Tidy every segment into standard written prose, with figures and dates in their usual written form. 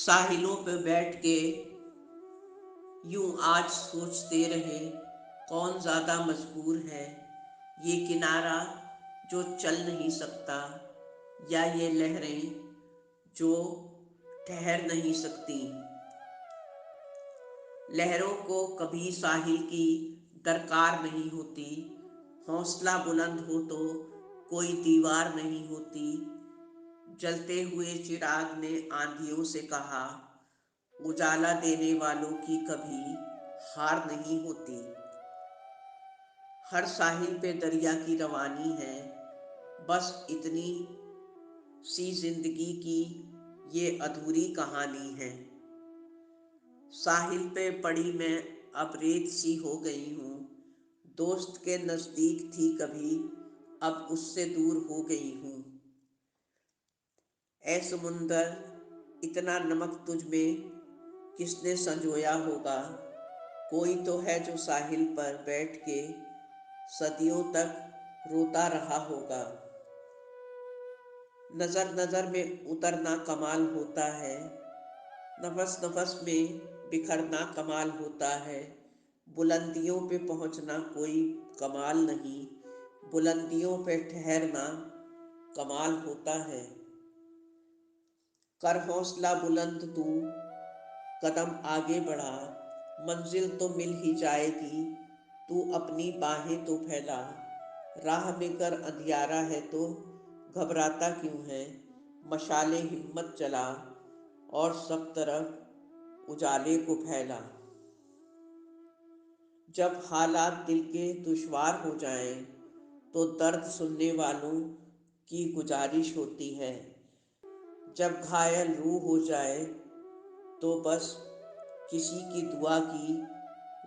साहिलों पे बैठ के यूं आज सोचते रहे, कौन ज़्यादा मजबूर है, ये किनारा जो चल नहीं सकता, या ये लहरें जो ठहर नहीं सकती। लहरों को कभी साहिल की दरकार नहीं होती, हौसला बुलंद हो तो कोई दीवार नहीं होती। जलते हुए चिराग ने आंधियों से कहा, उजाला देने वालों की कभी हार नहीं होती। हर साहिल पे दरिया की रवानी है, बस इतनी सी जिंदगी की ये अधूरी कहानी है। साहिल पे पड़ी मैं अब रेत सी हो गई हूँ, दोस्त के नजदीक थी कभी, अब उससे दूर हो गई हूँ। ऐ समुंदर, इतना नमक तुझ में किसने संजोया होगा। कोई तो है जो साहिल पर बैठ के सदियों तक रोता रहा होगा। नजर नजर में उतरना कमाल होता है, नफस नफस में बिखरना कमाल होता है। बुलंदियों पे पहुंचना कोई कमाल नहीं, बुलंदियों पे ठहरना कमाल होता है। कर हौसला बुलंद तू, कदम आगे बढ़ा, मंजिल तो मिल ही जाएगी, तू अपनी बाहें तो फैला। राह में कर अंधियारा है तो घबराता क्यों है, मशाले हिम्मत जला और सब तरफ उजाले को फैला। जब हालात दिल के दुश्वार हो जाएं, तो दर्द सुनने वालों की गुजारिश होती है। जब घायल रूह हो जाए, तो बस किसी की दुआ की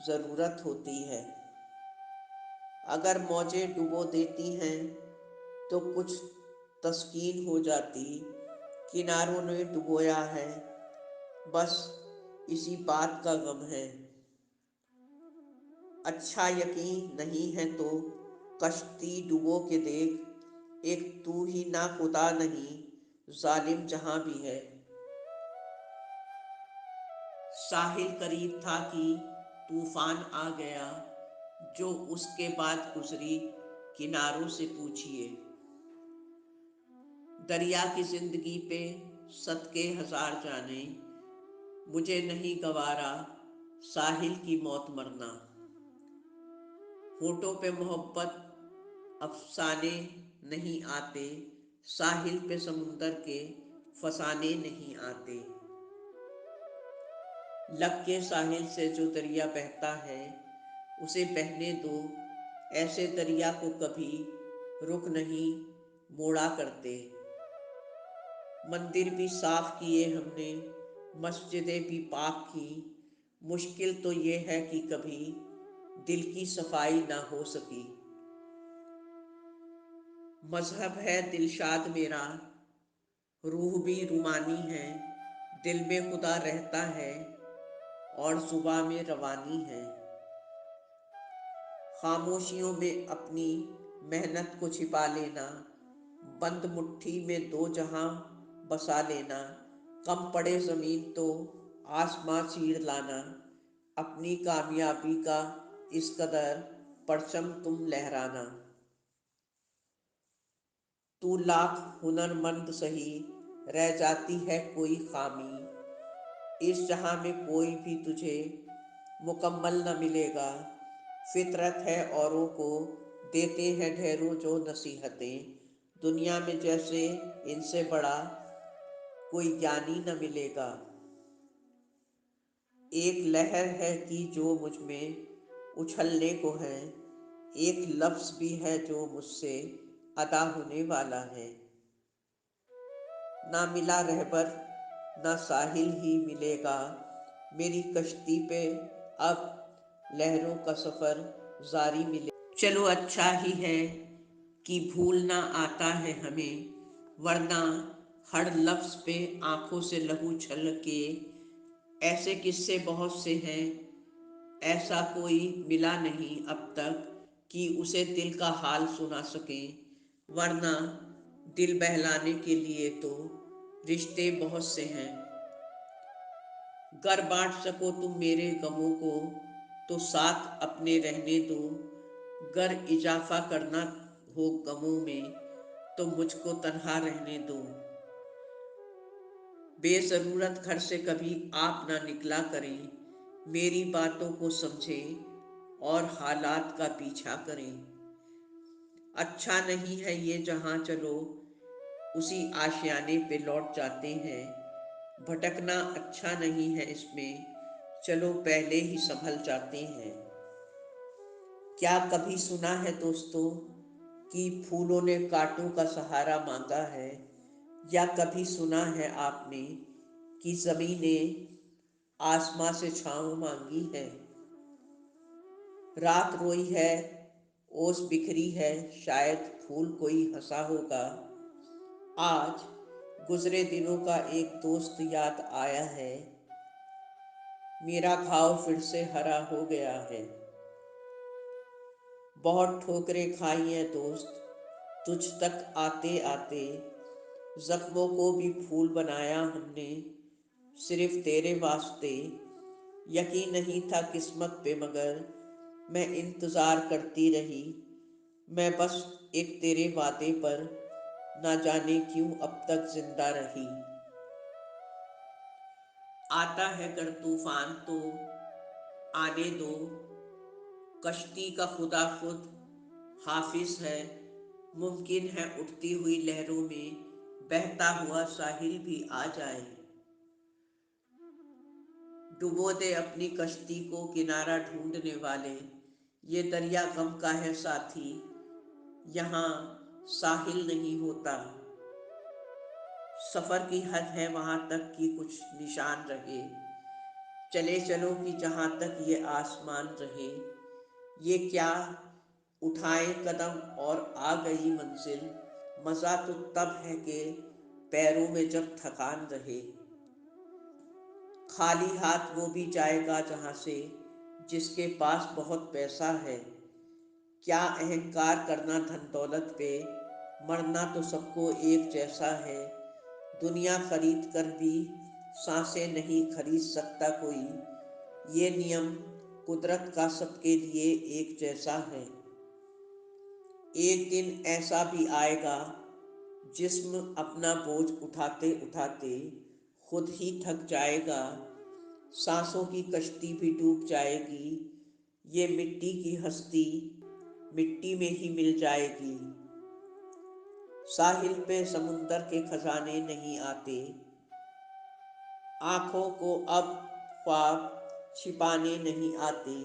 ज़रूरत होती है। अगर मौजें डुबो देती हैं, तो कुछ तस्कीन हो जाती, किनारों ने डुबोया है, बस इसी बात का गम है। अच्छा यकीन नहीं है तो कश्ती डुबो के देख, एक तू ही ना खुदा नहीं, जालिम जहां भी है। साहिल करीब था कि तूफान आ गया, जो उसके बाद गुजरी किनारों से पूछिए। दरिया की जिंदगी पे सदके हजार जाने, मुझे नहीं गवारा साहिल की मौत मरना। होठों पे मोहब्बत अफसाने नहीं आते, साहिल पे समुंदर के फसाने नहीं आते। लग के साहिल से जो दरिया बहता है, उसे बहने दो, ऐसे दरिया को कभी रुख नहीं मोड़ा करते। मंदिर भी साफ किए हमने, मस्जिदें भी पाक की, मुश्किल तो ये है कि कभी दिल की सफाई ना हो सकी। मजहब है दिलशाद मेरा, रूह भी रूमानी है, दिल में खुदा रहता है और जुबां में रवानी है। खामोशियों में अपनी मेहनत को छिपा लेना, बंद मुट्ठी में दो जहां बसा लेना। कम पड़े जमीन तो आसमां चीर लाना, अपनी कामयाबी का इस कदर परचम तुम लहराना। तू लाख हुनरमंद सही, रह जाती है कोई खामी, इस जहां में कोई भी तुझे मुकम्मल न मिलेगा। फितरत है औरों को देते हैं ढेरों जो नसीहतें, दुनिया में जैसे इनसे बड़ा कोई ज्ञानी न मिलेगा। एक लहर है कि जो मुझ में उछलने को है, एक लफ्ज़ भी है जो मुझसे अदा होने वाला है। ना मिला रहबर, ना साहिल ही मिलेगा, मेरी कश्ती पे अब लहरों का सफ़र जारी मिले। चलो अच्छा ही है कि भूलना आता है हमें, वरना हर लफ्ज़ पे आंखों से लहू छलके। ऐसे किस्से बहुत से हैं, ऐसा कोई मिला नहीं अब तक कि उसे दिल का हाल सुना सके। वरना दिल बहलाने के लिए तो रिश्ते बहुत से हैं। गर बांट सको तुम मेरे गमों को तो साथ अपने रहने दो, गर इजाफा करना हो गमों में तो मुझको तन्हा रहने दो। बेजरूरत घर से कभी आप ना निकला करें, मेरी बातों को समझें और हालात का पीछा करें। अच्छा नहीं है ये जहां, चलो उसी आशियाने पे लौट जाते हैं। भटकना अच्छा नहीं है इसमें, चलो पहले ही संभल जाते हैं। क्या कभी सुना है दोस्तों कि फूलों ने कांटों का सहारा मांगा है, या कभी सुना है आपने कि जमीन ने आसमां से छांव मांगी है। रात रोई है, ओस बिखरी है, शायद फूल कोई हंसा होगा। आज गुजरे दिनों का एक दोस्त याद आया है, मेरा घाव फिर से हरा हो गया है। बहुत ठोकरें खाई हैं दोस्त तुझ तक आते आते, जख्मों को भी फूल बनाया हमने सिर्फ तेरे वास्ते। यकीन नहीं था किस्मत पे मगर मैं इंतज़ार करती रही, मैं बस एक तेरे वादे पर ना जाने क्यों अब तक जिंदा रही। आता है कर तूफान तो आने दो, कश्ती का खुदा खुद हाफिज है। मुमकिन है उठती हुई लहरों में बहता हुआ साहिल भी आ जाए। डुबो दे अपनी कश्ती को किनारा ढूंढने वाले, ये दरिया गम का है साथी, यहाँ साहिल नहीं होता। सफर की हद है वहां तक कि कुछ निशान रहे, चले चलो कि जहां तक ये आसमान रहे। ये क्या उठाए कदम और आ गई मंजिल, मजा तो तब है कि पैरों में जब थकान रहे। खाली हाथ वो भी जाएगा जहां से जिसके पास बहुत पैसा है। क्या अहंकार करना धन दौलत पे, मरना तो सबको एक जैसा है। दुनिया खरीद कर भी सांसें नहीं खरीद सकता कोई, ये नियम कुदरत का सबके लिए एक जैसा है। एक दिन ऐसा भी आएगा जिस्म अपना बोझ उठाते उठाते खुद ही थक जाएगा, सांसों की कश्ती भी डूब जाएगी, ये मिट्टी की हस्ती मिट्टी में ही मिल जाएगी। साहिल पे समुंदर के खजाने नहीं आते, आंखों को अब ख्वाब छिपाने नहीं आते।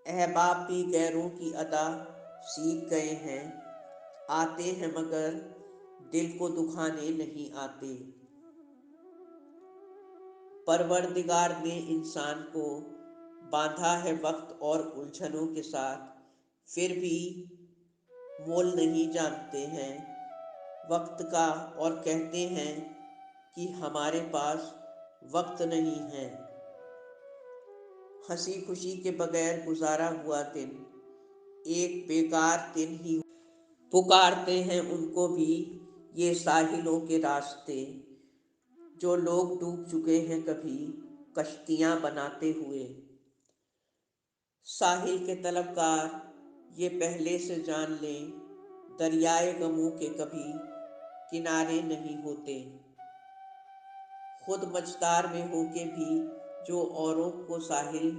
अहबाब भी गैरों की अदा सीख गए हैं, आते हैं मगर दिल को दुखाने नहीं आते। परवरदिगार ने इंसान को बांधा है वक्त और उलझनों के साथ, फिर भी मोल नहीं जानते हैं वक्त का और कहते हैं कि हमारे पास वक्त नहीं है। हंसी खुशी के बगैर गुजारा हुआ दिन एक बेकार दिन ही, पुकारते हैं उनको भी ये साहिलों के रास्ते, जो लोग डूब चुके हैं कभी कश्तियां बनाते हुए। साहिल के तलबगार ये पहले से जान लें, दरियाए गमों के कभी किनारे नहीं होते। खुद मझदार में होके भी जो औरों को साहिल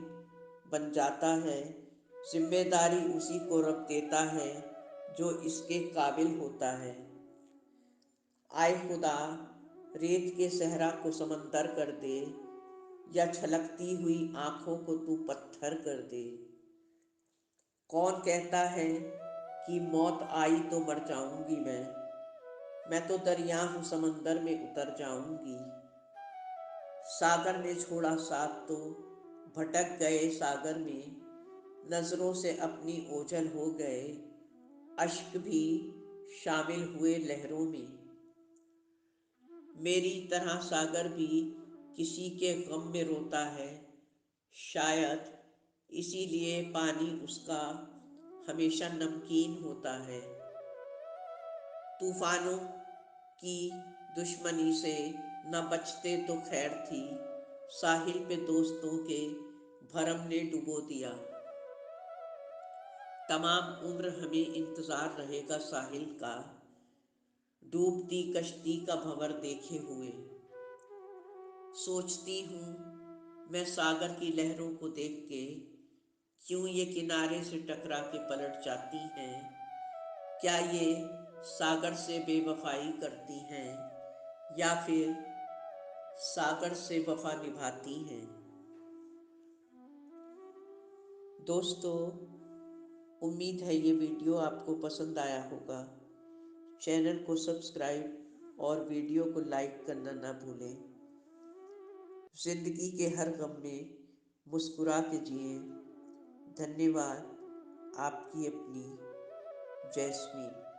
बन जाता है, जिम्मेदारी उसी को रब देता है जो इसके काबिल होता है। आए खुदा रेत के सहरा को समंदर कर दे, या छलकती हुई आंखों को तू पत्थर कर दे। कौन कहता है कि मौत आई तो मर जाऊंगी मैं तो दरिया हूँ समंदर में उतर जाऊंगी। सागर में छोड़ा साथ तो भटक गए सागर में, नजरों से अपनी ओझल हो गए, अश्क भी शामिल हुए लहरों में। मेरी तरह सागर भी किसी के गम में रोता है, शायद इसीलिए पानी उसका हमेशा नमकीन होता है। तूफानों की दुश्मनी से न बचते तो खैर थी, साहिल पे दोस्तों के भरम ने डुबो दिया। तमाम उम्र हमें इंतजार रहेगा साहिल का, डूबती कश्ती का भंवर देखे हुए। सोचती हूँ मैं सागर की लहरों को देख के, क्यों ये किनारे से टकरा के पलट जाती हैं। क्या ये सागर से बेवफाई करती हैं या फिर सागर से वफा निभाती हैं। दोस्तों, उम्मीद है ये वीडियो आपको पसंद आया होगा। चैनल को सब्सक्राइब और वीडियो को लाइक करना ना भूलें। जिंदगी के हर गम में मुस्कुरा के जिए। धन्यवाद। आपकी अपनी जैस्मीन।